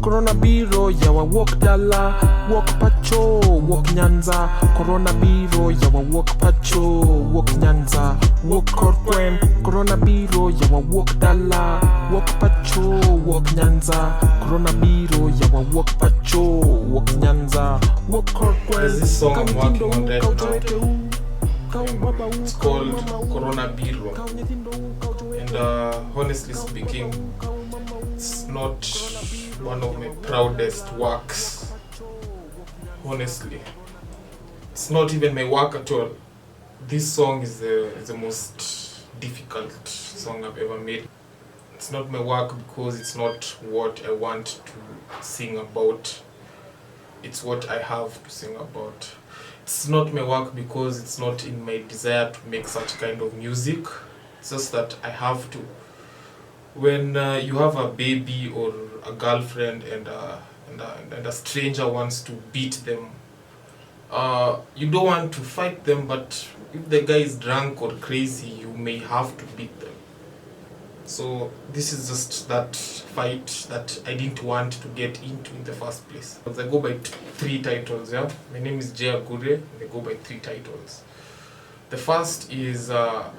Corona Biro, yawa walk dala, walk pacho, walk Nyanza. Corona Biro, yawa walk pacho, walk Nyanza, walk Korkwen. Corona Biro, yawa walk dala, walk pacho, walk Nyanza. Corona Biro, yawa walk pacho, walk Nyanza, walk Korkwen. There's this song I'm working on right now. It's called Corona Biro, and honestly speaking, it's not one of my proudest works. Honestly, it's not even my work at all. This song is the most difficult song I've ever made. It's not my work because it's not what I want to sing about. It's what I have to sing about. It's not my work because it's not in my desire to make such kind of music. It's just that I have to. When you have a baby or a girlfriend and a stranger wants to beat them, you don't want to fight them, but if the guy is drunk or crazy, you may have to beat them. So this is just that fight that I didn't want to get into in the first place. I go by 3 titles, yeah? My name is Agure, and I go by 3 titles. The first is The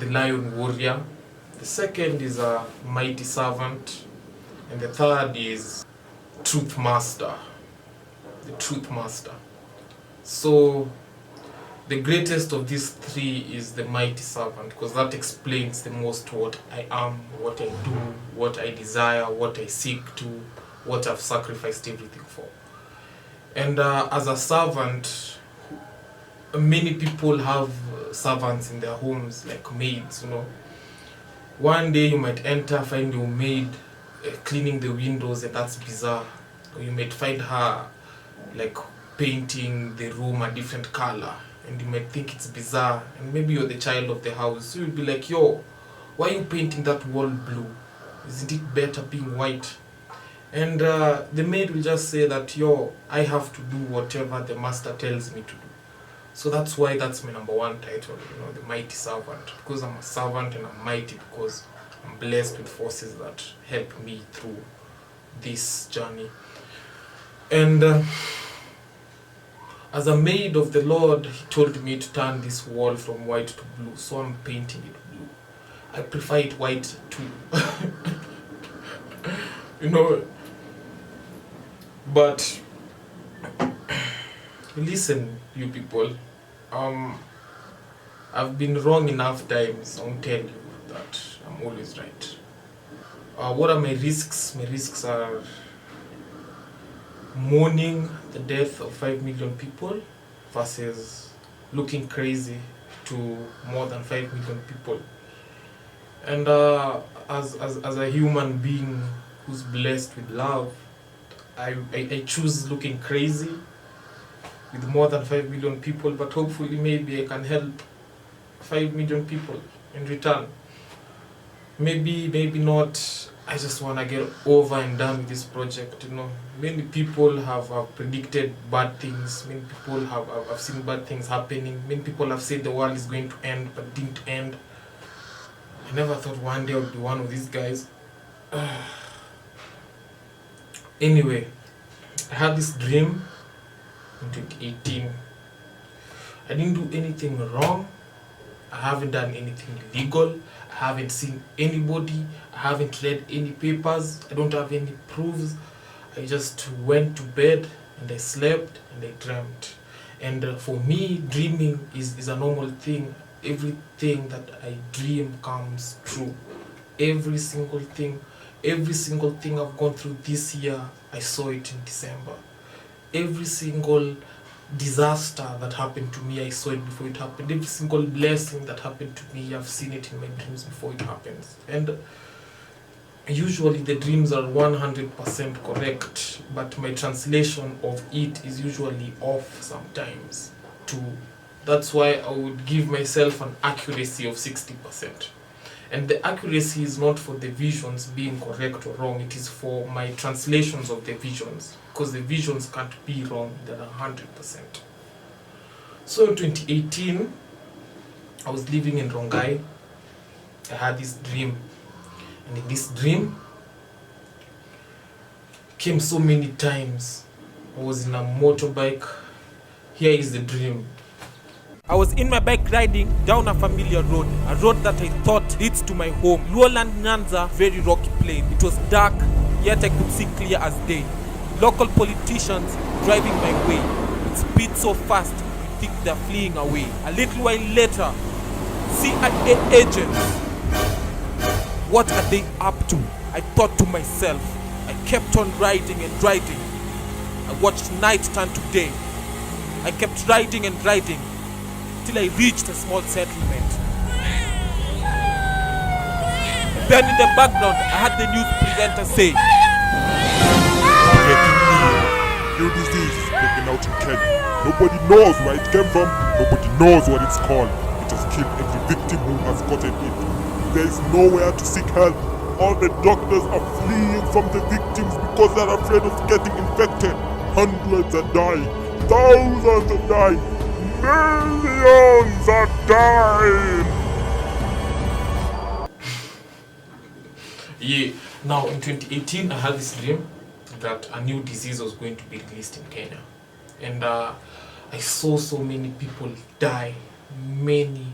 Lion Warrior. The second is Mighty Servant. And the third is Truth Master. The Truth Master. So the greatest of these 3 is the Mighty Servant, because that explains the most what I am, what I do, what I desire, what I seek to, what I've sacrificed everything for. And as a servant, many people have servants in their homes, like maids, you know. One day you might enter, find your maid cleaning the windows, and that's bizarre. Or you might find her like painting the room a different color, and you might think it's bizarre, and maybe you're the child of the house, so you'll be like, yo, why are you painting that wall blue? Isn't it better being white? And the maid will just say that, yo, I have to do whatever the master tells me to do. So that's why that's my number 1 title, you know, the Mighty Servant, because I'm a servant and I'm mighty because I'm blessed with forces that help me through this journey. And as a maid of the Lord, He told me to turn this wall from white to blue, so I'm painting it blue. I prefer it white too. You know, but listen, you people, I've been wrong enough times. I'll tell you that I'm always right. What are my risks? My risks are mourning the death of 5 million people versus looking crazy to more than 5 million people. And as a human being who's blessed with love, I choose looking crazy with more than 5 million people, but hopefully maybe I can help 5 million people in return. Maybe not. I just want to get over and done with this project, you know. Many people have predicted bad things. Many people have seen bad things happening. Many people have said the world is going to end, but it didn't end. I never thought one day I would be one of these guys. Anyway, I had this dream in 2018. I didn't do anything wrong. I haven't done anything illegal. I haven't seen anybody. I haven't read any papers. I don't have any proofs. I just went to bed and I slept and I dreamt. And for me, dreaming is a normal thing. Everything that I dream comes true. Every single thing I've gone through this year, I saw it in December. Every single disaster that happened to me, I saw it before it happened. Every single blessing that happened to me, I've seen it in my dreams before it happens. And usually the dreams are 100% correct, but my translation of it is usually off sometimes too. That's why I would give myself an accuracy of 60%. And the accuracy is not for the visions being correct or wrong, it is for my translations of the visions, because the visions can't be wrong, they're 100%. So in 2018, I was living in Rongai. I had this dream, and in this dream, came so many times. I was in a motorbike. Here is the dream. I was in my bike riding down a familiar road, a road that I thought leads to my home. Lowland Nyanza, very rocky plain. It was dark, yet I could see clear as day. Local politicians driving my way. With speed so fast, you think they're fleeing away. A little while later, CIA agents. What are they up to? I thought to myself. I kept on riding and riding. I watched night turn to day. I kept riding and riding till I reached a small settlement. And then in the background, I had the news presenter say, Breaking news. New disease is breaking out in Kenya. Nobody knows where it came from. Nobody knows what it's called. It has killed every victim who has gotten it. There is nowhere to seek help. All the doctors are fleeing from the victims because they're afraid of getting infected. Hundreds are dying. Thousands are dying. Millions are dying. Yeah. Now in 2018, I had this dream that a new disease was going to be released in Kenya, and I saw so many people die. Many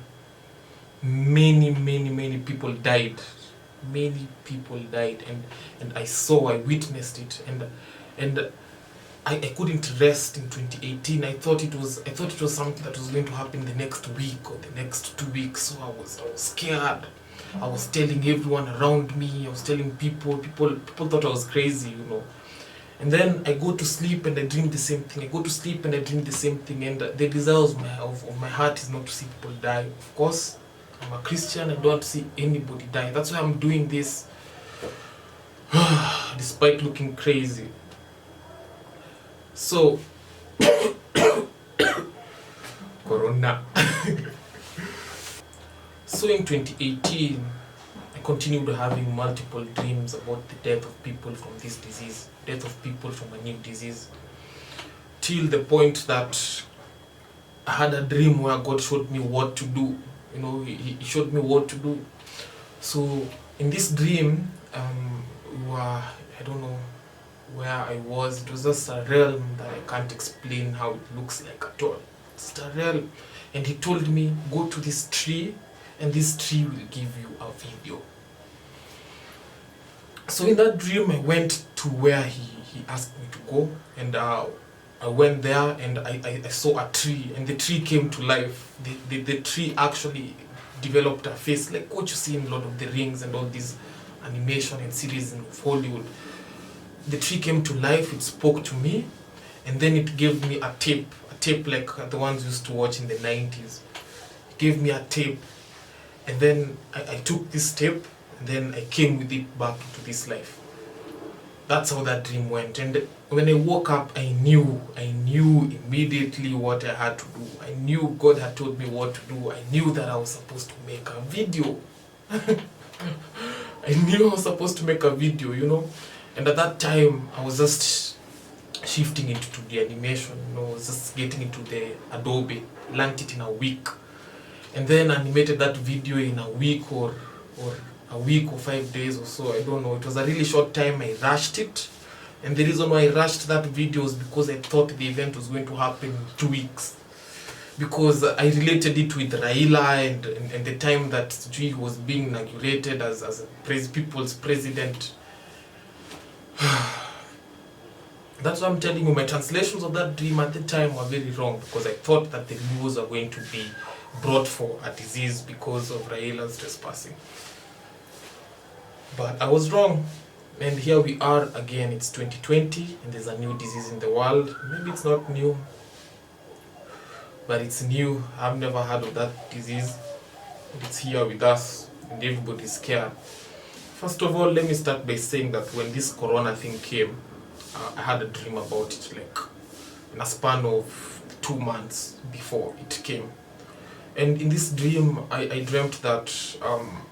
people died. Many people died, and I witnessed it, and I couldn't rest in 2018. I thought it was something that was going to happen the next week or the next 2 weeks. So I was scared. I was telling everyone around me. I was telling people thought I was crazy, you know. And then I go to sleep and I dream the same thing. I go to sleep and I dream the same thing. And the desire of my heart is not to see people die. Of course, I'm a Christian. I don't want to see anybody die. That's why I'm doing this, despite looking crazy. So, Corona. So in 2018, I continued having multiple dreams about the death of people from this disease, death of people from a new disease, till the point that I had a dream where God showed me what to do. You know, he showed me what to do. So in this dream, I don't know where I was. It was just a realm that I can't explain how it looks like at all. It's a realm. And he told me, go to this tree, and this tree will give you a video. So in that dream, I went to where he asked me to go, and I went there, and I saw a tree, and the tree came to life. The tree actually developed a face like what you see in Lord of the Rings and all these animation and series of Hollywood. The tree came to life, it spoke to me, and then it gave me a tape like the ones used to watch in the 90s. It gave me a tape, and then I took this tape, and then I came with it back into this life. That's how that dream went. And when I woke up, I knew immediately what I had to do. I knew God had told me what to do. I knew that I was supposed to make a video. I knew I was supposed to make a video, you know. And at that time, I was just shifting into the animation, you know, I was just getting into the Adobe, learned it in a week. And then animated that video in a week or 5 days or so, I don't know. It was a really short time. I rushed it. And the reason why I rushed that video is because I thought the event was going to happen in 2 weeks. Because I related it with Raila and the time that he was being inaugurated as a people's president. That's why I'm telling you, my translations of that dream at the time were very wrong, because I thought that the news are going to be brought for a disease because of Raila's trespassing. But I was wrong, and here we are again. It's 2020 and there's a new disease in the world. Maybe it's not new, but it's new. I've never heard of that disease, and it's here with us, and everybody's scared. First of all, let me start by saying that when this corona thing came, I had a dream about it, like in a span of 2 months before it came. And in this dream, I dreamt that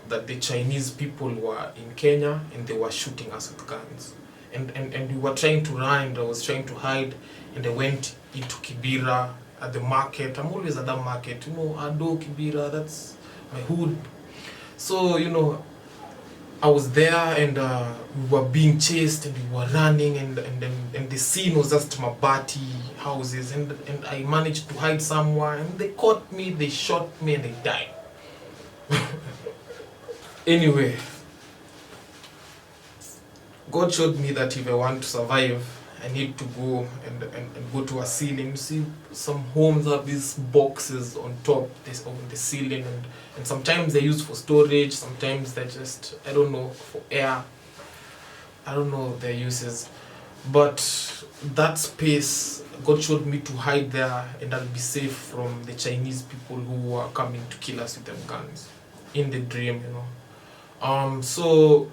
that the Chinese people were in Kenya and they were shooting us with guns. And we were trying to run, and I was trying to hide, and I went into Kibera at the market. I'm always at that market, you know, Ado, Kibera, that's my hood. So, you know, I was there, and we were being chased, and we were running, and the scene was just mabati houses, and I managed to hide somewhere, and they caught me, they shot me, and I died. Anyway, God showed me that if I want to survive, I need to go and go to a ceiling. You see, some homes have these boxes on top, this on the ceiling, and sometimes they're used for storage, sometimes they're just, I don't know, for air. I don't know their uses. But that space, God showed me to hide there, and I'll be safe from the Chinese people who are coming to kill us with them guns. In the dream, you know. So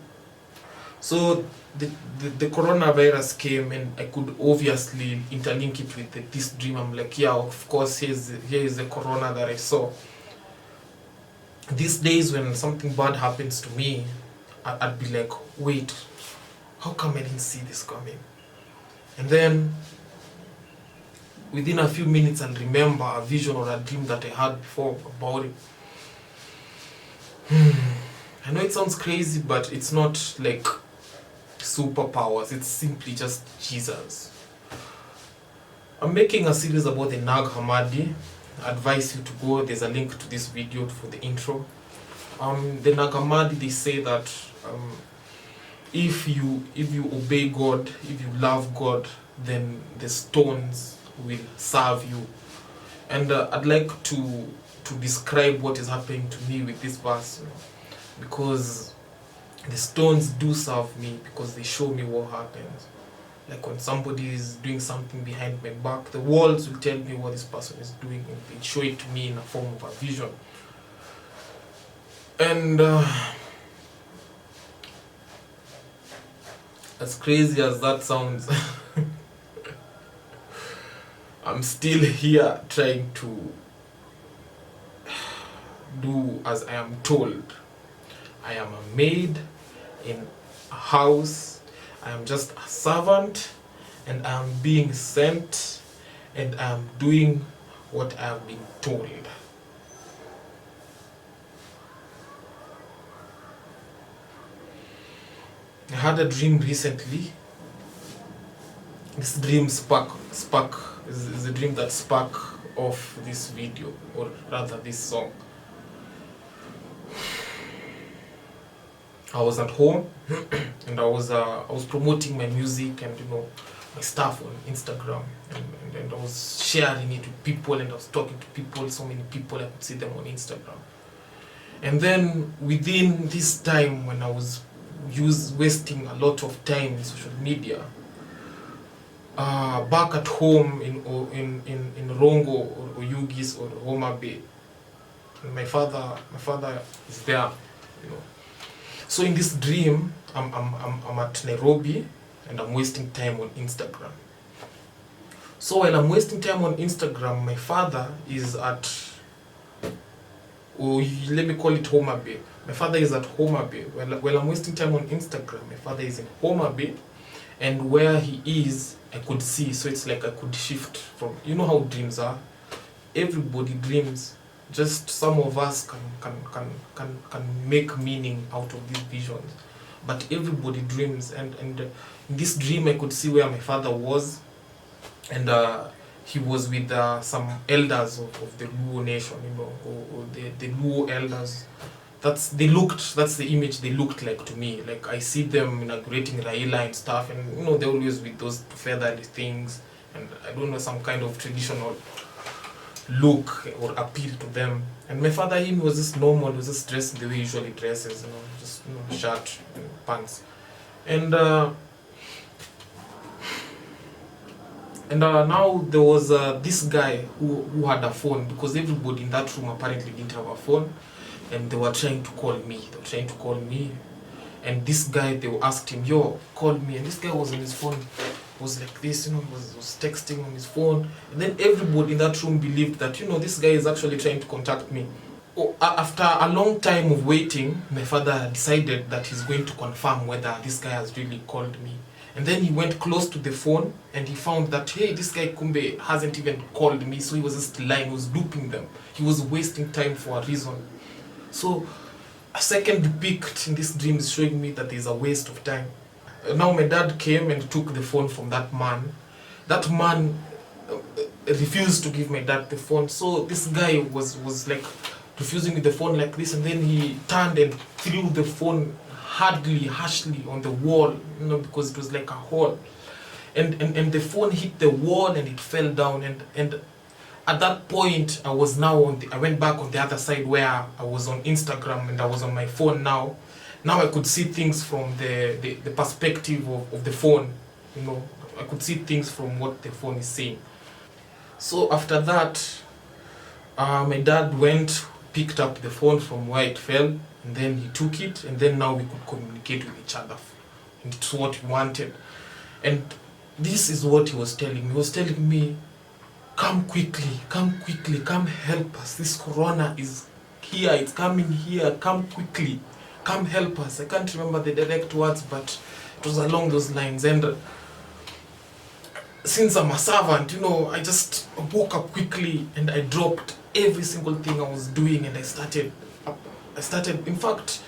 the coronavirus came, and I could obviously interlink it with this dream. I'm like, yeah, of course, here is the corona that I saw. These days when something bad happens to me, I'd be like, wait, how come I didn't see this coming? And then within a few minutes I'll remember a vision or a dream that I had before about it. I know it sounds crazy, but it's not like superpowers, it's simply just Jesus. I'm making a series about the Nag Hammadi. I advise you to go, there's a link to this video for the intro. The Nag Hammadi, they say that if you obey God, if you love God, then the stones will serve you. And I'd like to describe what is happening to me with this verse, you know, because the stones do serve me, because they show me what happens. Like when somebody is doing something behind my back, the walls will tell me what this person is doing, and they show it to me in a form of a vision. And as crazy as that sounds, I'm still here trying to do as I am told. I am a maid in a house. I am just a servant, and I am being sent, and I am doing what I have been told. I had a dream recently. This dream is a dream that spark off this video, or rather this song. I was at home and I was promoting my music and, you know, my stuff on Instagram, and I was sharing it with people, and I was talking to people, so many people, I could see them on Instagram. And then within this time when I was wasting a lot of time in social media, back at home in Rongo or Oyugis or Homa Bay, my father is there, you know. So in this dream, I'm at Nairobi, and I'm wasting time on Instagram. So while I'm wasting time on Instagram, my father is at, or let me call it Homa Bay. My father is at Homa Bay. While I'm wasting time on Instagram, my father is in Homa Bay, and where he is, I could see. So it's like I could shift from, you know how dreams are. Everybody dreams. Just some of us can make meaning out of these visions, but everybody dreams. And in this dream, I could see where my father was, and he was with some elders of the Luo nation, you know, or the Luo elders. That's the image they looked like to me. Like I see them inaugurating Raila and stuff, and you know, they're always with those feathered things, and I don't know, some kind of traditional look or appeal to them. And my father, him, was just normal, he was just dressed the way he usually dresses, you know, just, you know, shirt and pants. And now there was this guy who had a phone, because everybody in that room apparently didn't have a phone, and they were trying to call me. And this guy, they asked him, yo, call me. And this guy was on his phone, was like this, you know, was texting on his phone. And then everybody in that room believed that, you know, this guy is actually trying to contact me. After a long time of waiting, my father decided that he's going to confirm whether this guy has really called me. And then he went close to the phone, and he found that, hey, this guy Kumbe hasn't even called me. So he was just lying, he was looping them. He was wasting time for a reason. So a second depict in this dream is showing me that there's a waste of time. Now my dad came and took the phone from that man. That man refused to give my dad the phone. So this guy was like refusing with the phone like this, and then he turned and threw the phone harshly on the wall, you know, because it was like a hole. And the phone hit the wall and it fell down, and at that point I was now I went back on the other side where I was on Instagram and I was on my phone now. Now I could see things from the perspective of the phone, you know. I could see things from what the phone is saying. So after that, my dad went, picked up the phone from where it fell, and then he took it, and then now we could communicate with each other. And it's what we wanted. And this is what he was telling me. He was telling me, come quickly, come help us. This corona is here, it's coming here, come quickly, come help us. I can't remember the direct words, but it was along those lines. And since I'm a servant, you know, I just woke up quickly and I dropped every single thing I was doing, and I started, in fact,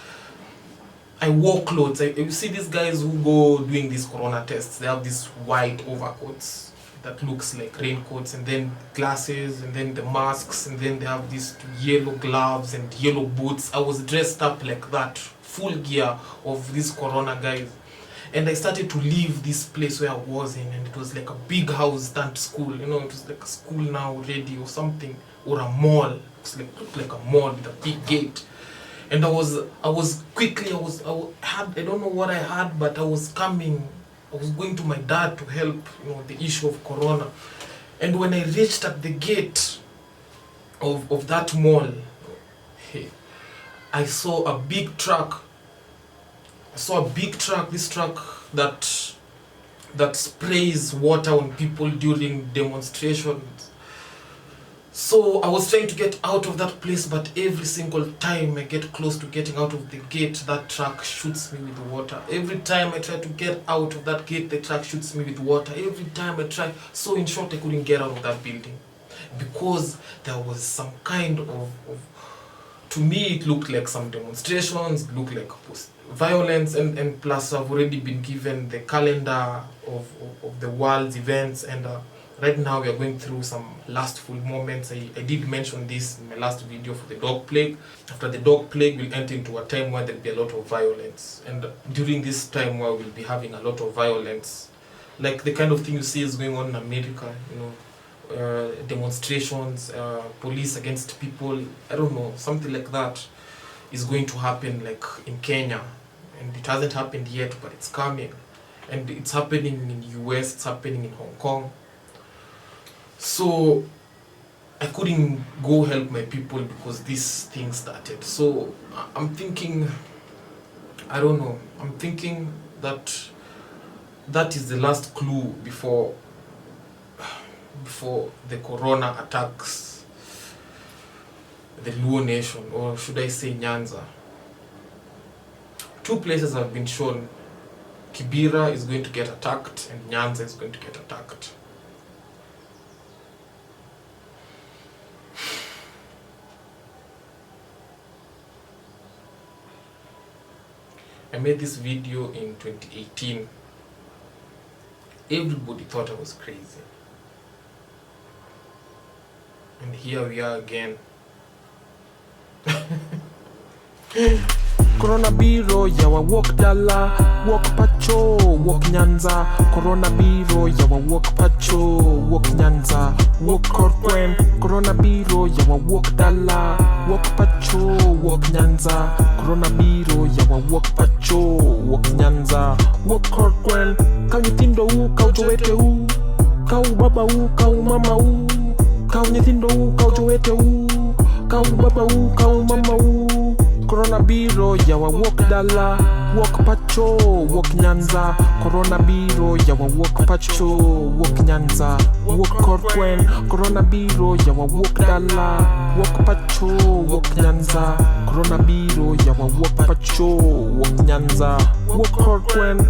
I wore clothes. You see these guys who go doing these corona tests, they have these white overcoats that looks like raincoats, and then glasses, and then the masks, and then they have these yellow gloves and yellow boots. I was dressed up like that, full gear of these corona guys. And I started to leave this place where I was in, and it was like a big house turned school, you know, it was like a school now already or something, or a mall. It was like, looked like a mall with a big gate. And I was quickly, I don't know what I had, but I was coming, I was going to my dad to help, you know, the issue of corona. And when I reached at the gate of that mall, hey, I saw a big truck. This truck that sprays water on people during demonstrations. So I was trying to get out of that place, but every single time I get close to getting out of the gate, that truck shoots me with water. Every time I try to get out of that gate, the truck shoots me with water. Every time I try. So in short, I couldn't get out of that building because there was some kind of to me, it looked like some demonstrations, it looked like violence, and plus I've already been given the calendar of the world's events, and right now we are going through some lastful moments. I did mention this in my last video for the dog plague. After the dog plague, we'll enter into a time where there'll be a lot of violence, and during this time where we'll be having a lot of violence, like the kind of thing you see is going on in America, you know, demonstrations, police against people, I don't know, something like that is going to happen like in Kenya, and it hasn't happened yet, but it's coming, and it's happening in the US, it's happening in Hong Kong. So I couldn't go help my people because this thing started. So I'm thinking, I don't know, I'm thinking that that is the last clue before the corona attacks the Luo nation, or should I say Nyanza. Two places have been shown. Kibera is going to get attacked and Nyanza is going to get attacked. I made this video in 2018. Everybody thought I was crazy. And here we are again. Corona Biro, yawa walk dala, walk pacho, walk Nyanza. Corona Biro, yawa walk pacho, walk Nyanza, walk Korkwen. Corona Biro, yawa walk dala, walk pacho, walk Nyanza. Corona Biro, yawa walk pacho, walk Nyanza, walk Korkwen. Kau nyitindo kau joete kau baba kau mama kau nyitindo kau joete kau baba kau mama Corona Biro, yawa walk dala, walk pacho, walk Nyanza. Corona Biro, yawa walk pacho, walk Nyanza, walk Korkwen. Corona Biro, yawa walk dala, walk pacho, walk Nyanza. Corona Biro, yawa walk pacho, walk Nyanza, walk Korkwen.